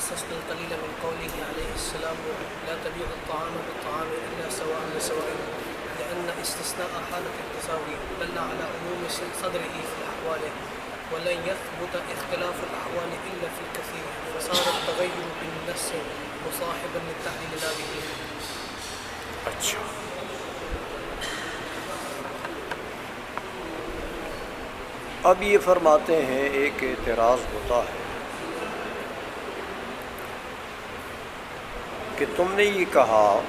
يستثني القليل من قوله عليه السلام لا تبيع الطعام بالطعام إلا سواء بسواء لأن استثناء حالة التساوي دل على عموم صدره في الأحوال ولن يثبت اختلاف الأحوال إلا في الكثير فصار التغير بالنص مصاحبا للتعليل لا به. اچھا اب یہ فرماتے ہیں ایک اعتراض ہوتا ہے کہ تم نے یہ کہا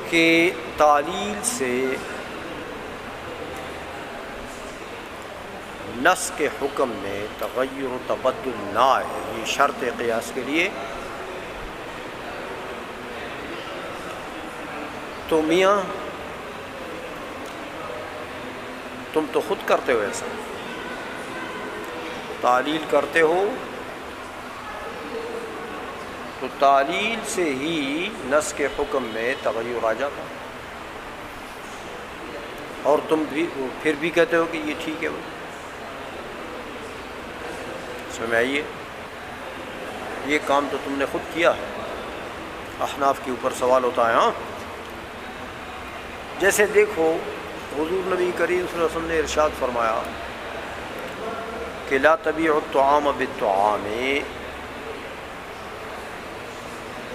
کہ تعلیل سے نص کے حکم میں تغیر و تبدل نہ آئے، یہ شرط قیاس کے لیے. تو میاں تم تو خود کرتے ہو ایسا، تعلیل کرتے ہو تو تعلیل سے ہی نص کے حکم میں تغیر آ جاتا، اور تم بھی پھر بھی کہتے ہو کہ یہ ٹھیک ہے. وہ سمجھ آئیے، یہ کام تو تم نے خود کیا ہے. احناف کے اوپر سوال ہوتا ہے. ہاں جیسے دیکھو حضور نبی کریم صلی اللہ علیہ وسلم نے ارشاد فرمایا کہ لا تبیع الطعام بالطعام،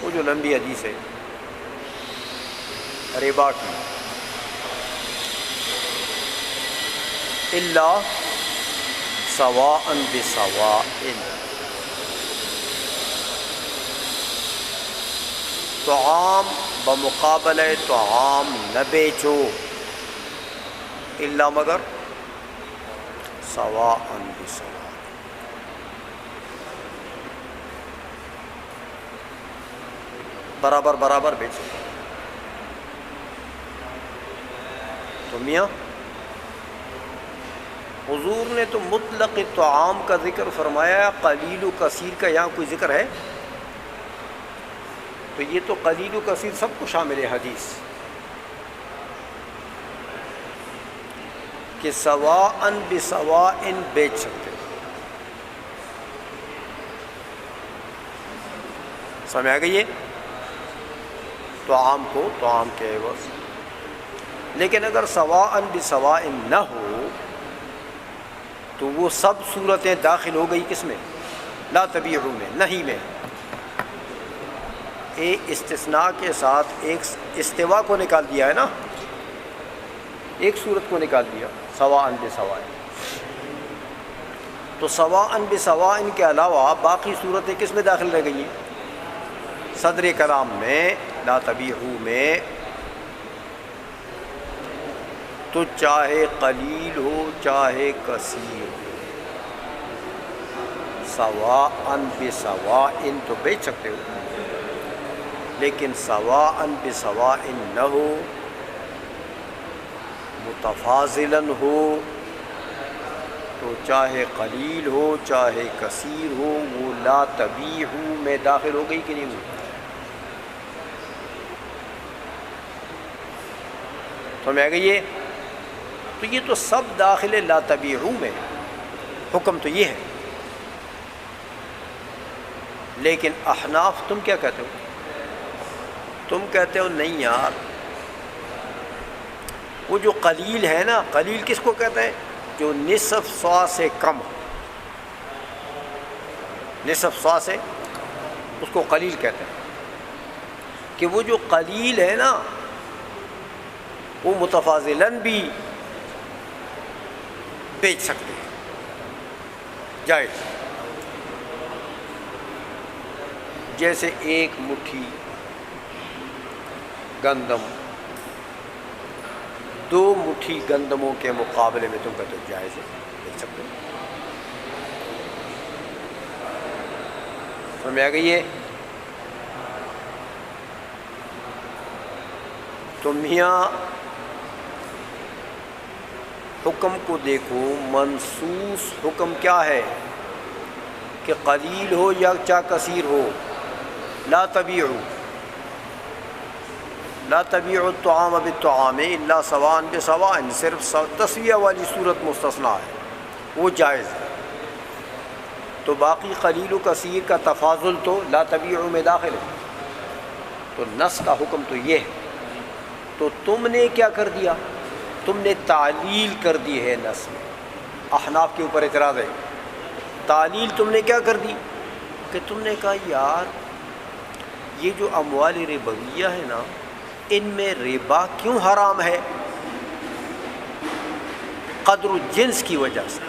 وہ جو لمبی حدیث ہے ربا کی، الا سواء بسواء، طعام بمقابلہ طعام نہ بیچو، الا مگر سواء بسواء. برابر برابر بیچو. تو میاں حضور نے تو مطلق طعام کا ذکر فرمایا، قلیل و کثیر کا یہاں کوئی ذکر ہے؟ تو یہ تو قلیل و کثیر سب کو شامل ہے حدیث، کہ سواء بسواء بیچ سکتے. سمجھ آ گئی ہے؟ طعام کو طعام کے عوض. لیکن اگر سواء بسواء نہ ہو تو وہ سب صورتیں داخل ہو گئی کس میں؟ لا تبیعوا میں، نہیں میں. ایک استثناء کے ساتھ ایک استوا کو نکال دیا ہے نا، ایک صورت کو نکال دیا سواء بسواء. تو سواء بسواء کے علاوہ باقی صورتیں کس میں داخل رہ گئی ہیں؟ صدر کلام میں لا تبیعوا میں. تو چاہے قلیل ہو چاہے کثیر ہو، سواء بسواء تو بیچ سکتے ہو. لیکن سواء بسواء نہ ہو، متفاضلاً ہو، تو چاہے قلیل ہو چاہے کثیر ہو وہ لا تبیعوا میں داخل ہو گئی کہ نہیں ہوئی؟ سمجھ آ گئی یہ؟ تو یہ تو سب داخل لا تبیعوا میں، حکم تو یہ ہے. لیکن احناف تم کیا کہتے ہو؟ تم کہتے ہو نہیں یار، وہ جو قلیل ہے نا، قلیل کس کو کہتے ہیں؟ جو نصف سوا سے کم ہو، نصف سوا سے اس کو قلیل کہتے ہیں. کہ وہ جو قلیل ہے نا وہ متفاضلاً بھی بیچ سکتے ہیں، جائز. جیسے ایک مٹھی گندم 2 مٹھی گندموں کے مقابلے میں تم کہتے ہو جائز ہے، بیچ سکتے ہو. سمجھ آ گئی ہے؟ تو میاں حکم کو دیکھو، منصوص حکم کیا ہے کہ قلیل ہو یا چاہے کثیر ہو لا تبیعوا. لا تبیع الطعام بالطعام الا سواء بسواء، صرف تسویہ والی صورت مستثنیٰ ہے، وہ جائز ہے۔ تو باقی قلیل و کثیر کا تفاضل تو لا تبیع میں داخل ہے، تو نص کا حکم تو یہ ہے۔ تو تم نے کیا کر دیا؟ تم نے تعلیل کر دی ہے نص میں۔ احناف کے اوپر اعتراض ہے، تعلیل تم نے کیا کر دی کہ تم نے کہا یار یہ جو اموال ربویہ ہے نا، ان میں ربا کیوں حرام ہے؟ قدر و جنس کی وجہ سے۔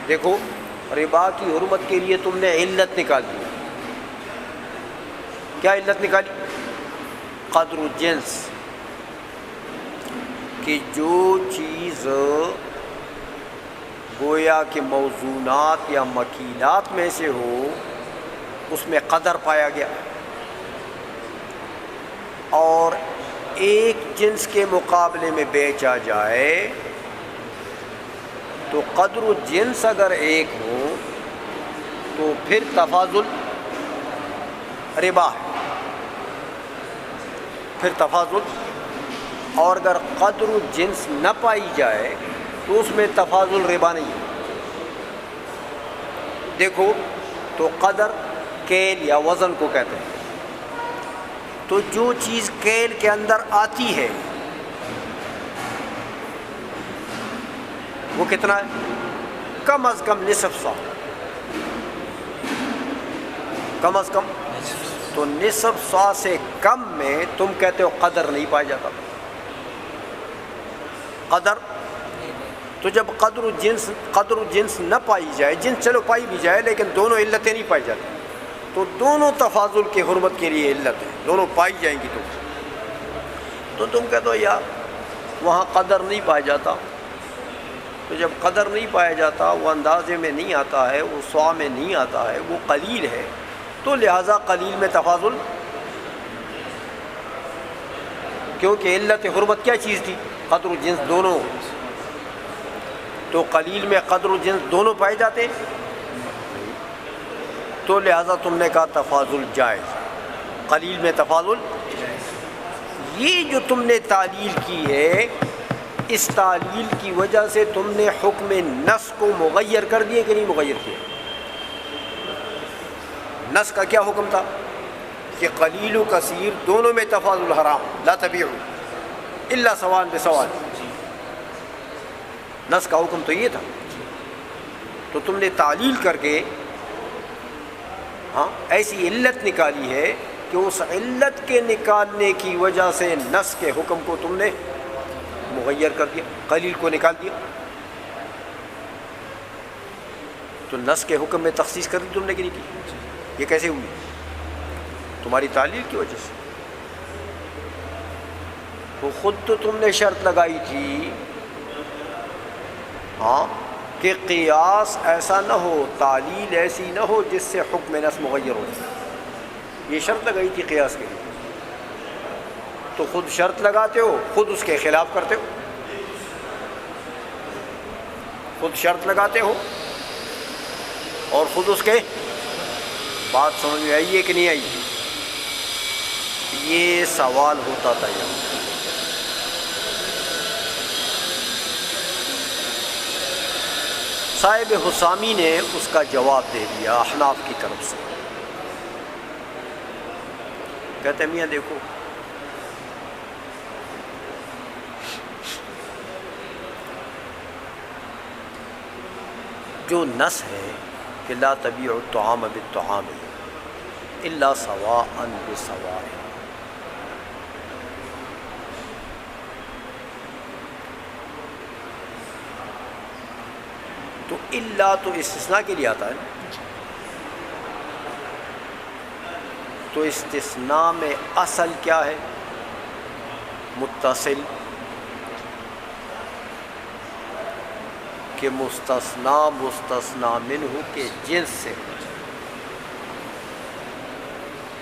دیکھو ربا کی حرمت کے لیے تم نے علت نکال دی۔ کیا علت نکالی؟ قدر و جنس، کہ جو چیز گویا کہ موزونات یا مکیلات میں سے ہو اس میں قدر پایا گیا، اور ایک جنس کے مقابلے میں بیچا جائے تو قدر و جنس اگر ایک ہو تو پھر تفاضل ربا ہے، پھر تفاضل۔ اور اگر قدر و جنس نہ پائی جائے تو اس میں تفاضل ربا نہیں ہے۔ دیکھو تو قدر کیل یا وزن کو کہتے ہیں، تو جو چیز کیل کے اندر آتی ہے وہ کتنا ہے؟ کم از کم نصف سا، کم از کم۔ تو نصف سا سے کم میں تم کہتے ہو قدر نہیں پایا جاتا۔ قدر تو جب قدر و جنس نہ پائی جائے، جنس چلو پائی بھی جائے لیکن دونوں علتیں نہیں پائی جاتی، تو دونوں تفاضل کی حرمت کے لیے علت ہے، دونوں پائی جائیں گی تو تم کہتے ہو یار وہاں قدر نہیں پایا جاتا۔ تو جب قدر نہیں پایا جاتا، وہ اندازے میں نہیں آتا ہے، وہ سوا میں نہیں آتا ہے، وہ قلیل ہے، تو لہٰذا قلیل میں تفاضل، کیونکہ علت حرمت کیا چیز تھی؟ قدر و جنس دونوں، تو قلیل میں قدر و جنس دونوں پائے جاتے ہیں، تو لہٰذا تم نے کہا تفاضل جائز، قلیل میں تفاضل۔ یہ جو تم نے تعلیل کی ہے، اس تعلیل کی وجہ سے تم نے حکم نص کو مغیر کر دیے کہ نہیں مغیر کیا؟ نص کا کیا حکم تھا کہ قلیل و کثیر دونوں میں تفاضل حرام، لا تبیعوا الا سواء بسواء۔ نص کا حکم تو یہ تھا، تو تم نے تعلیل کر کے ایسی علت نکالی ہے کہ اس علت کے نکالنے کی وجہ سے نص کے حکم کو تم نے مغیر کر دیا، قلیل کو نکال دیا۔ تو نص کے حکم میں تخصیص کر دی تم نے کہ نہیں کی؟ یہ کیسے ہوئی؟ تمہاری تعلیل کی وجہ سے۔ تو خود تو تم نے شرط لگائی تھی کہ قیاس ایسا نہ ہو، تعلیل ایسی نہ ہو جس سے حکم نص مغیر ہو جائے، یہ شرط لگائی تھی قیاس کے لیے۔ تو خود شرط لگاتے ہو، خود اس کے خلاف کرتے ہو، خود شرط لگاتے ہو اور خود اس کے بات سمجھ میں آئی ہے کہ نہیں آئی؟ یہ سوال ہوتا تھا یہاں۔ صاحب حسامی نے اس کا جواب دے دیا احناف کی طرف سے، کہتے ہیں میاں دیکھو جو نص ہے کہ لا تبیع الطعام بالطعام الا سواء بسواء، تو الا تو استثناء کے لیے آتا ہے، تو استثناء میں اصل کیا ہے؟ متصل، کہ مستثنیٰ منہ کے جنس سے،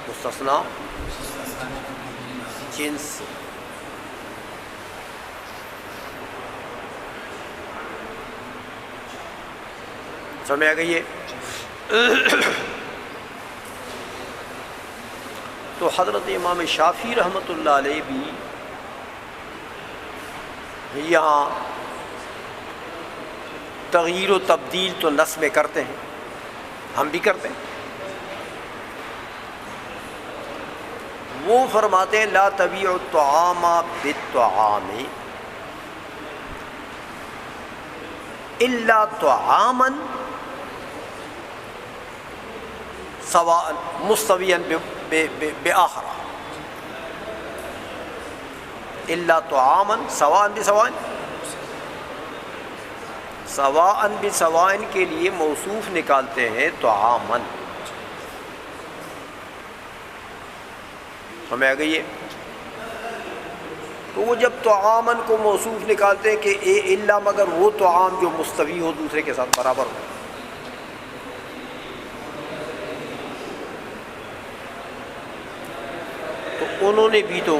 مستثنیٰ جنس سے۔ سمجھ آ گئی ہے؟ تو حضرت امام شافعی رحمۃ اللہ علیہ بھی یہاں تغییر و تبدیل تو نص میں کرتے ہیں، ہم بھی کرتے ہیں۔ وہ فرماتے ہیں لا تبیع الطعام بالطعام الا طعاما سواء مستویا بآخر، الا طعاما سواء بسواء، سواء بسواء کے لیے موصوف نکالتے ہیں طعاما، ہمیں آ گئی ہے۔ تو وہ جب طعامن کو موصوف نکالتے ہیں کہ اے الا مگر وہ طعام جو مستوی ہو، دوسرے کے ساتھ برابر ہو، تو انہوں نے بھی تو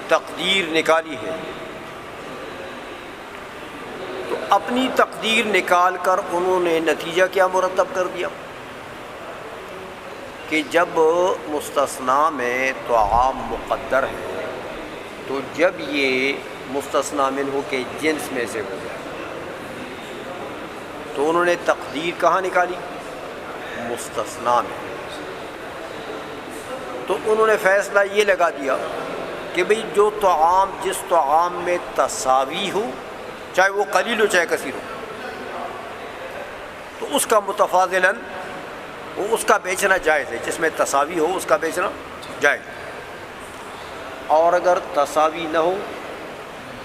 تقدیر نکالی ہے، تو اپنی تقدیر نکال کر انہوں نے نتیجہ کیا مرتب کر دیا کہ جب مستثنیٰ میں طعام مقدر ہے تو جب یہ مستثنیٰ منہ کے جنس میں سے ہو جائے تو انہوں نے تقدیر کہاں نکالی؟ مستثنیٰ میں۔ تو انہوں نے فیصلہ یہ لگا دیا کہ بھئی جو طعام جس طعام میں تساوی ہو، چاہے وہ قلیل ہو چاہے کثیر ہو، تو اس کا متفاضلاً وہ اس کا بیچنا جائز ہے، جس میں تساوی ہو اس کا بیچنا جائز، اور اگر تساوی نہ ہو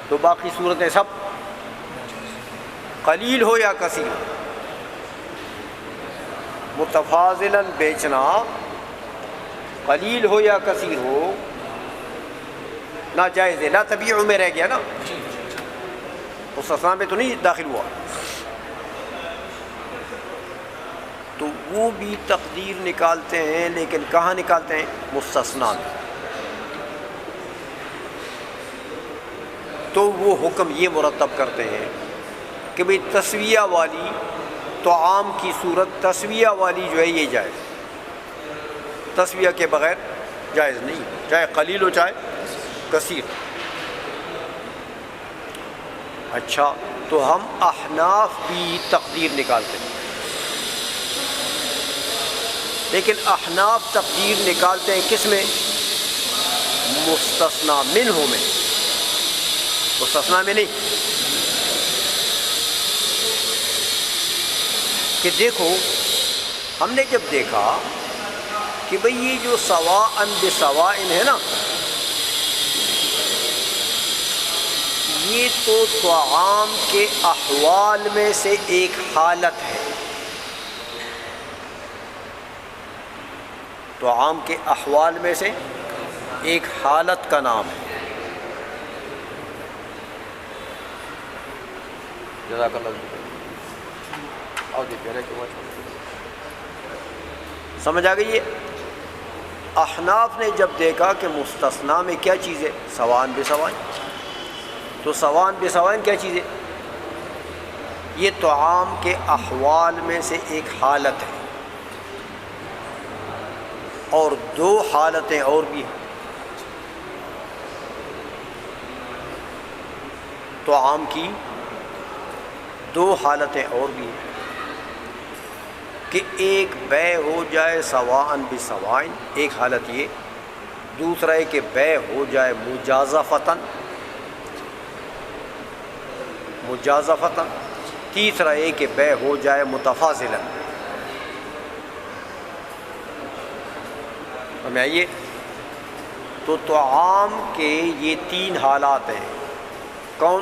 تو باقی صورتیں سب قلیل ہو یا کثیر ہو، متفاضلاً بیچنا قلیل ہو یا کثیر ہو ناجائز ہے۔ لا تبیع میں رہ گیا نا، مستثنیٰ میں تو نہیں داخل ہوا، تو وہ بھی تقدیر نکالتے ہیں، لیکن کہاں نکالتے ہیں؟ مستثنیٰ میں۔ تو وہ حکم یہ مرتب کرتے ہیں کہ بھئی تسویہ والی طعام کی صورت، تسویہ والی جو ہے یہ جائز، تسویہ کے بغیر جائز نہیں، چاہے قلیل ہو چاہے کثیر۔ اچھا، تو ہم احناف بھی تقدیر نکالتے ہیں، لیکن احناف تقدیر نکالتے ہیں کس میں؟ مستثنیٰ منہ میں، مستثنیٰ میں نہیں۔ کہ دیکھو ہم نے جب دیکھا کہ بھئی یہ جو سواء بسواء ہے نا، یہ تو طعام کے احوال میں سے ایک حالت ہے، طعام کے احوال میں سے ایک حالت کا نام ہے۔ جزاک اللہ۔ سمجھ آ گئی ہے؟ احناف نے جب دیکھا کہ مستثنیٰ میں کیا چیز ہے؟ سواء بسواء، تو سواء بسواء کیا چیز ہے؟ یہ طعام کے احوال میں سے ایک حالت ہے، اور دو حالتیں اور بھی ہیں۔ طعام کی دو حالتیں اور بھی ہیں کہ ایک بے ہو جائے سواء بسواء، ایک حالت یہ، دوسرا ہے کہ بے ہو جائے مجازفتاً، مجازفتاً، تیسرا ہے کہ بے ہو جائے متفاضلاً۔ ہمیں آئیے، تو طعام کے یہ تین حالات ہیں، کون؟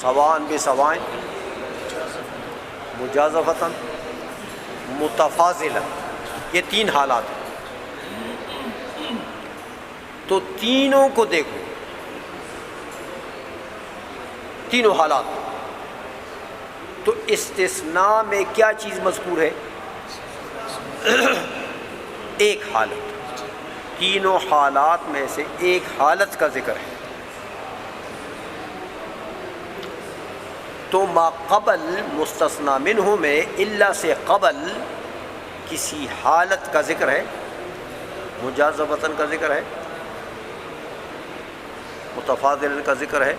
سواء بسواء، مجازفتاً، متفاضلاً، یہ تین حالات ہیں۔ تو تینوں کو دیکھو، تینوں حالات، تو استثناء میں کیا چیز مذکور ہے؟ ایک حالت، تینوں حالات میں سے ایک حالت کا ذکر ہے۔ تو ما قبل مستثنیٰ منہ میں الا سے قبل کسی حالت کا ذکر ہے؟ مجازفتاً کا ذکر ہے، متفاضلاً کا ذکر ہے،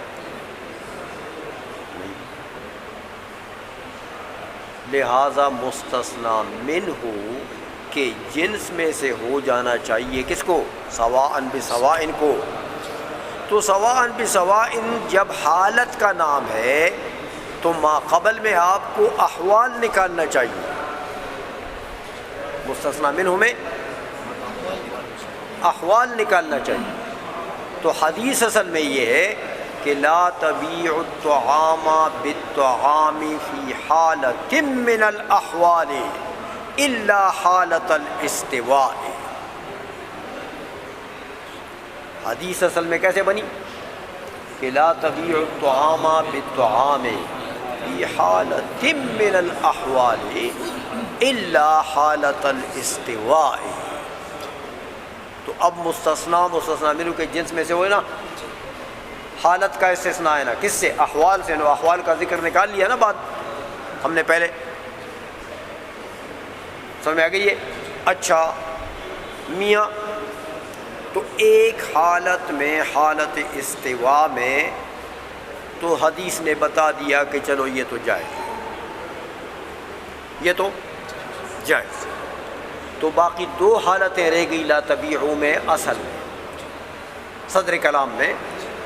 لہذا مستثنی منہ کہ جنس میں سے ہو جانا چاہیے کس کو؟ سواءً بسواء کو. تو سواءً بسواء جب حالت کا نام ہے تو ما قبل میں آپ کو احوال نکالنا چاہیے. مستثنی منہ میں احوال نکالنا چاہیے. تو حدیث اصل میں یہ ہے کہ لا تبیع الطعام بالطعام فی حالۃ من الاحوال الا حالۃ الاستواء. حدیث اصل میں کیسے بنی کہ لا تبیع الطعام بالطعام فی حالۃ من الاحوال الا حالۃ الاستواء. تو اب مستثنی منہ کے جنس میں سے ہوئے نا، حالت کا استثناء ہے نا، کس سے؟ احوال سے. نو احوال کا ذکر نکال لیا نا بات ہم نے پہلے، سمجھ میں آ گئی ہے؟ اچھا میاں، تو ایک حالت میں، حالت استواء میں تو حدیث نے بتا دیا کہ چلو یہ تو جائز، یہ تو جائز. تو باقی دو حالتیں رہ گئی لا تبیعو میں، اصل میں صدر کلام میں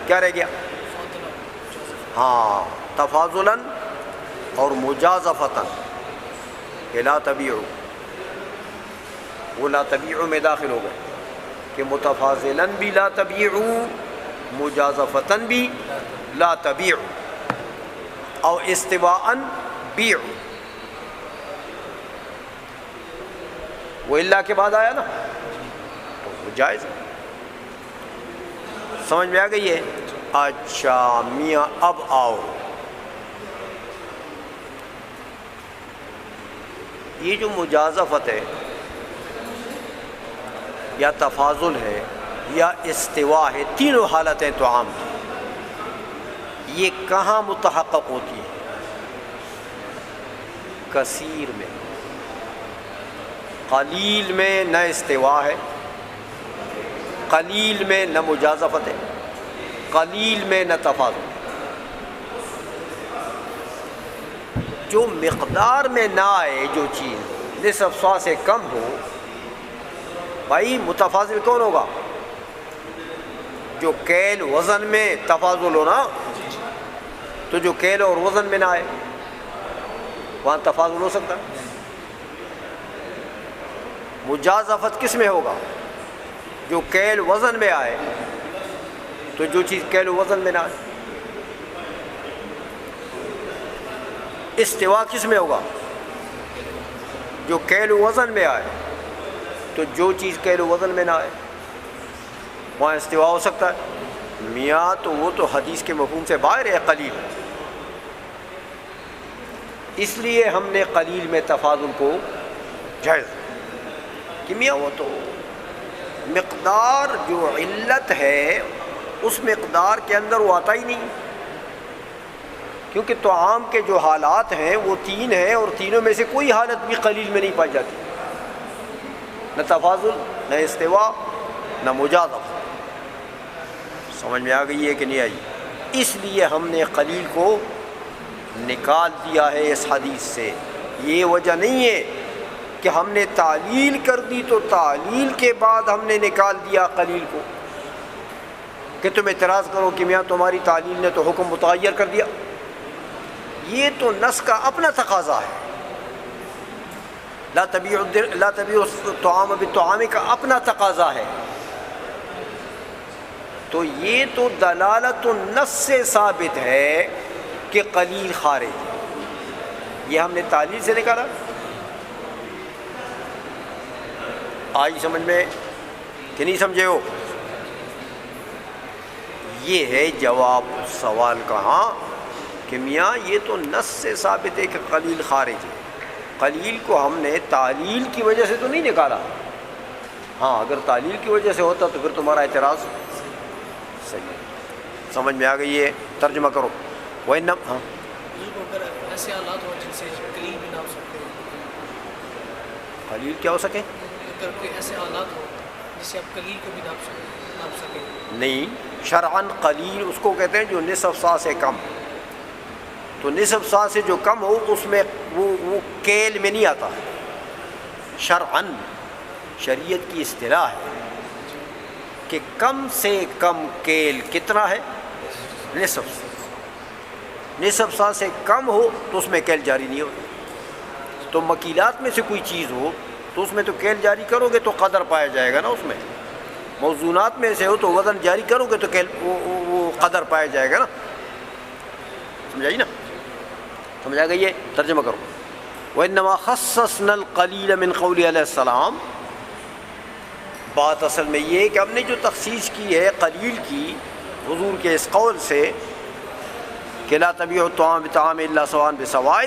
کیا رہ گیا؟ ہاں، تفاضلاً اور مجازفتاً کہ لا تبیعو، وہ لا تبیعو میں داخل ہو گئے کہ متفاضلاً بھی لا تبیعو، مجازفتاً بھی لا تبیعو، اور استواءً بیعو. وہ اللہ کے بعد آیا نا تو وہ جائز ہے. سمجھ میں آ گئی ہے؟ اچھا میاں اب آؤ، یہ جو مجازفت ہے یا تفاضل ہے یا استواء ہے، تینوں حالتیں طعام کی، یہ کہاں متحقق ہوتی ہیں؟ کثیر میں. قلیل میں نہ استواء ہے، قلیل میں نہ مجازفت ہے، قلیل میں نہ تفاضل. جو مقدار میں نہ آئے، جو چیز نصف سوا سے کم ہو، بھائی متفاضل کون ہوگا؟ جو کیل وزن میں تفاضل ہو نا، تو جو کیل اور وزن میں نہ آئے وہاں تفاضل ہو سکتا ہے. مجازفت کس میں ہوگا؟ جو کیل وزن میں آئے، تو جو چیز کیل وزن میں نہ آئے. استواء کس میں ہوگا؟ جو کیل وزن میں آئے، تو جو چیز کیل وزن میں نہ آئے وہاں استواء ہو سکتا ہے. میاں تو وہ تو حدیث کے مفہوم سے باہر ہے قلیل، اس لیے ہم نے قلیل میں تفاضل کو جائز کہ میاں وہ تو مقدار جو علت ہے اس مقدار کے اندر وہ آتا ہی نہیں، کیونکہ طعام کے جو حالات ہیں وہ تین ہیں، اور تینوں میں سے کوئی حالت بھی قلیل میں نہیں پائی جاتی، نہ تفاضل، نہ استواء، نہ مجازفہ. سمجھ میں آ گئی ہے کہ نہیں آئی؟ اس لیے ہم نے قلیل کو نکال دیا ہے اس حدیث سے. یہ وجہ نہیں ہے کہ ہم نے تعلیل کر دی تو تعلیل کے بعد ہم نے نکال دیا قلیل کو، کہ تم اعتراض کرو کہ میاں تمہاری تعلیل نے تو حکم متغیر کر دیا. یہ تو نص کا اپنا تقاضا ہے. لا تبیع الطعام بالطعام کا اپنا تقاضا ہے. تو یہ تو دلالت النص سے ثابت ہے کہ قلیل خارج ہے. یہ ہم نے تعلیل سے نکالا. آئی سمجھ میں کہ نہیں سمجھے ہو؟ یہ ہے جواب سوال کا. ہاں کہ میاں یہ تو نص سے ثابت ہے کہ قلیل خارج ہے. قلیل کو ہم نے تعلیل کی وجہ سے تو نہیں نکالا. ہاں اگر تعلیل کی وجہ سے ہوتا تو پھر تمہارا اعتراض صحیح. سمجھ میں آ گئی ہے؟ ترجمہ کرو. وَإِنَّمَا ہاں اگر ایسے حالات ہوں جن سے قلیل بھی نہ ہو سکتے، قلیل کیا ہو سکے؟ اگر کوئی ایسے حالات ہوں جسے آپ قلیل کو بھی ناپ سکیں؟ نہیں، شرعاً قلیل اس کو کہتے ہیں جو نصف سا سے کم، تو نصف سا سے جو کم ہو اس میں وہ کیل میں نہیں آتا ہے۔ شرعاً شریعت کی اصطلاح ہے کہ کم سے کم کیل کتنا ہے؟ نصف سا۔ نصف سا سے کم ہو تو اس میں کیل جاری نہیں ہوتی۔ تو مکیلات میں سے کوئی چیز ہو تو اس میں تو کیل جاری کرو گے تو قدر پایا جائے گا نا، اس میں موزونات میں سے ہو تو وزن جاری کرو گے تو کیل وہ قدر پایا جائے گا نا، سمجھائی نا؟ سمجھا گئی؟ یہ ترجمہ کرو۔ وَإِنَّمَا خَصَّصْنَا الْقَلِيلَ مِنْ قَوْلِ علیہ السلام، بات اصل میں یہ ہے کہ ہم نے جو تخصیص کی ہے قلیل کی حضور کے اس قول سے کہ لا تبیع الطعام بطعام الا سواء بسواء،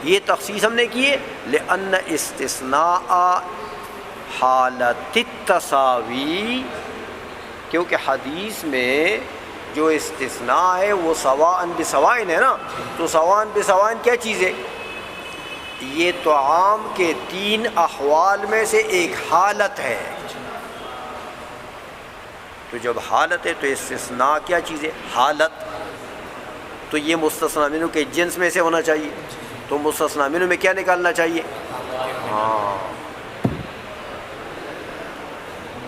یہ تخصیص ہم نے کی ہے لأن استثناء حالت التساوی، کیونکہ حدیث میں جو استثناء ہے وہ سواء بسواء ہے نا، تو سواء بسواء کیا چیز ہے؟ یہ طعام کے 3 احوال میں سے ایک حالت ہے، تو جب حالت ہے تو استثناء کیا چیز ہے؟ حالت۔ تو یہ مستثنی منہ کے جنس میں سے ہونا چاہیے، تو مستثنی منہ میں کیا نکالنا چاہیے؟ ہاں،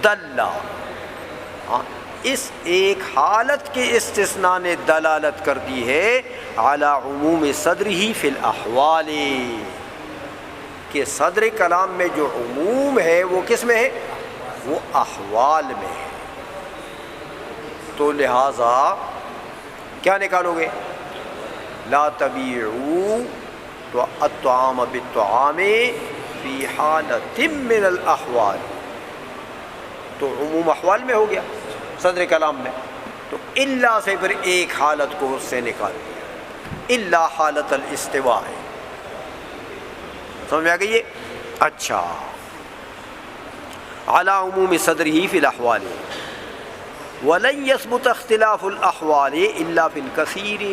دلہ، ہاں، اس ایک حالت کے استثناء نے دلالت کر دی ہے علی عموم صدرہ فی الاحوال، کہ صدر کلام میں جو عموم ہے وہ کس میں ہے؟ وہ احوال میں ہے۔ تو لہٰذا کیا نکالو گے؟ لا تبیعوا الطعام بالطعام فی حالۃ من الاحوال، تو عموم احوال میں ہو گیا صدر کلام میں، تو الا سے پھر ایک حالت کو اس سے نکال دیا، الا حالت الاستواء ہے، سمجھ میں آ گئی ہے؟ اچھا، علی عموم صدرہ فی الاحوال وَلَنْ يَثْبُتَ اخْتِلَافُ الْأَحْوَالِ إِلَّا فِي الْكَثِيرِ،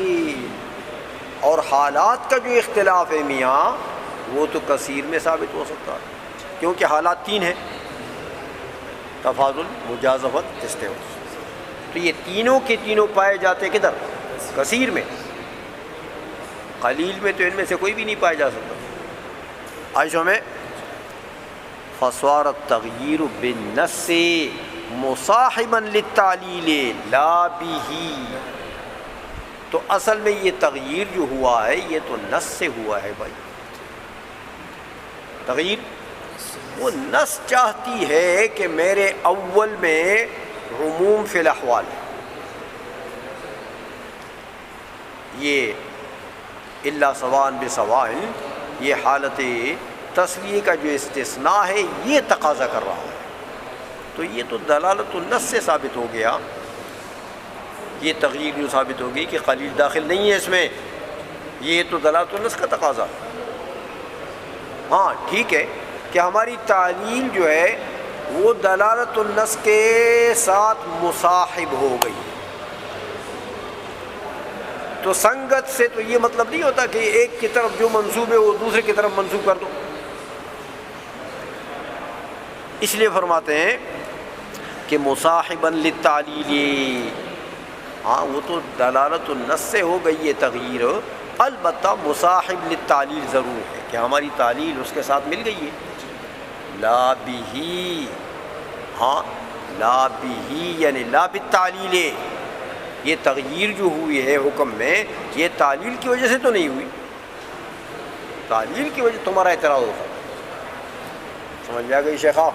اور حالات کا جو اختلاف ہے میاں وہ تو کثیر میں ثابت ہو سکتا ہے، کیونکہ حالات 3 ہیں، تفاضل، مجازفت، استواء، تو یہ تینوں کے تینوں پائے جاتے کدھر؟ کثیر میں۔ قلیل میں تو ان میں سے کوئی بھی نہیں پایا جا سکتا۔ عائشہ میں فَصَارَ التَّغْيِيرُ بِالنَّصِّ مصاحبا للتعلیل لا بِهِ، تو اصل میں یہ تغییر جو ہوا ہے یہ تو نص سے ہوا ہے بھائی، تغییر وہ نص چاہتی ہے کہ میرے اول میں عموم فی الاحوال، یہ الا سواء بسواء، یہ حالت تسویہ کا جو استثناء ہے یہ تقاضا کر رہا ہے، تو یہ تو دلالت النص سے ثابت ہو گیا، یہ تغییر جو ثابت ہوگی کہ قلیل داخل نہیں ہے اس میں، یہ تو دلالت النص کا تقاضا۔ ہاں ٹھیک ہے کہ ہماری تعلیل جو ہے وہ دلالت النص کے ساتھ مصاحب ہو گئی، تو سنگت سے تو یہ مطلب نہیں ہوتا کہ ایک کی طرف جو منسوب ہے وہ دوسرے کی طرف منسوب کر دو، اس لیے فرماتے ہیں کہ مصاحبا للتعلیل، ہاں وہ تو دلالت النص سے ہو گئی یہ تغییر، البتہ مصاحب للتعلیل ضرور ہے کہ ہماری تعلیل اس کے ساتھ مل گئی ہے، لا بِهِ، ہاں لا بِهِ یعنی لا بالتعلیل، یہ تغییر جو ہوئی ہے حکم میں یہ تعلیل کی وجہ سے تو نہیں ہوئی، تعلیل کی وجہ تمہارا اعتراض ہوگا، سمجھ میں آ گئی شیخ آپ؟